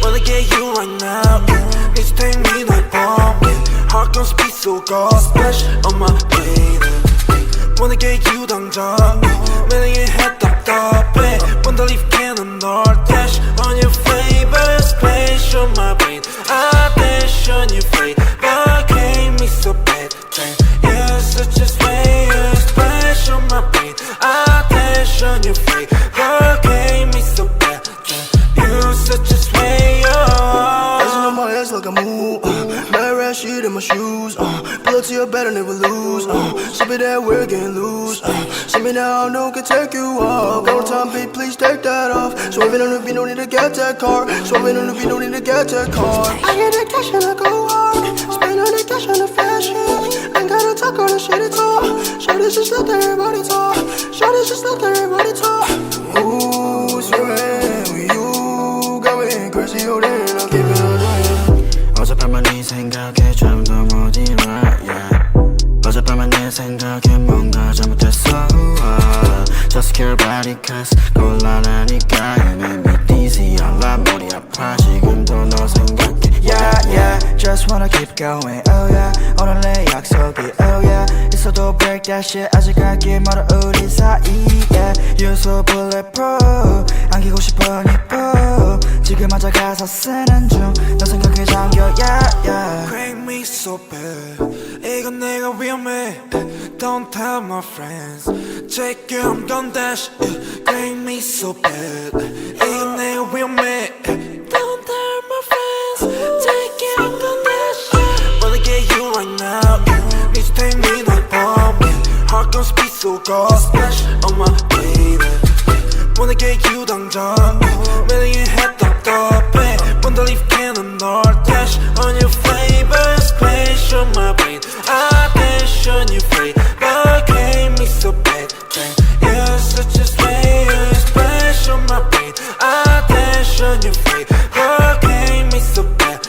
Wanna get you right now. Need to take me like bomb. Heart gon' speed so go splash on my baby. Wanna get you 당장. 매일 head 답답해. Wanna leave cannon or dash on your favorite space on my brain. I dash on your face, but gave me so bad. You're such a space, splash on my brain. I dash on your face, but gave me so bad. You're such a sway. Dancing on my ass like a move. Mad rat shit in my shoes. Pull up to your bed and never lose. Sip it that we're getting loose. See me now, no can take you off. Go time, beat, please take that off. Swerving on the beat, no need to get that car. Swerving on the beat, no need to get that car. I get the cash and I go hard. Spend on the cash on the fashion. Ain't gotta talk on the shit at all. Shorty just let everybody talk. Shorty just let everybody talk. Ooh, swerving with you. Going crazy, oh damn, I'll keep it on doing. 어젯밤만 네 생각에 잠도 못 일어 yeah. 어젯밤만 내 생각에 뭔가 잘못했어 Just care about it cause 곤란하니까 You make me dizzy 알라 머리 아파 지금도 너 생각해 Yeah yeah Just wanna keep going oh yeah 오늘 내 약속이 oh yeah 있어도 break that shit 아직 갈길 멀어 우리 사이 yeah You're so bulletproof 안기고 싶어 니뽀 지금 앉아 가사 쓰는 중 너 생각에 잠겨 yeah yeah Crank me so bad 이건 내가 위험해 Don't tell my friends Take you I'm gon' dash Crank me so bad 이건 내가 위험해 Don't tell my friends Take you I'm gon' dash Wanna get you right now Need to take me like bomb Heart gon' speed so go splash on my baby Wanna get you 당장 매일 head 답답해 Wanna leave cannon or dash on your favorite space on my brain I dash on your face but gave me so bad You're such a space splash on my brain I dash on your face but gave me so bad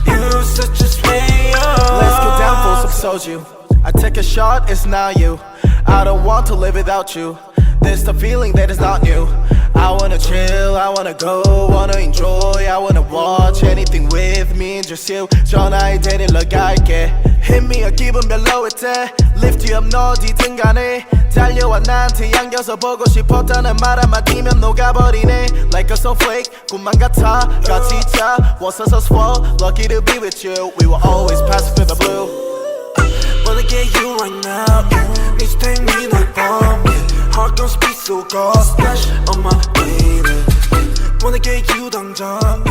You're such a space Let's get down for some soju. I take a shot, it's not you. I don't want to live without you. This the feeling that is not new. I wanna chill, I wanna go, wanna enjoy, I wanna watch anything with me and just you. 전화에 데리러 갈게. Hit me a 기분 별로일 때 Lift you up 너 어디든 간에 달려와 나한테 안겨서 보고 싶었다는 말 한마디면 녹아버리네 Like a snowflake 꿈만 같아 같이 있자 Was so swell Lucky to be with you We will always pass through the blue Wanna get you right now Need to take me like bomb Heart gon' speed so go splash on my baby Wanna get you 당장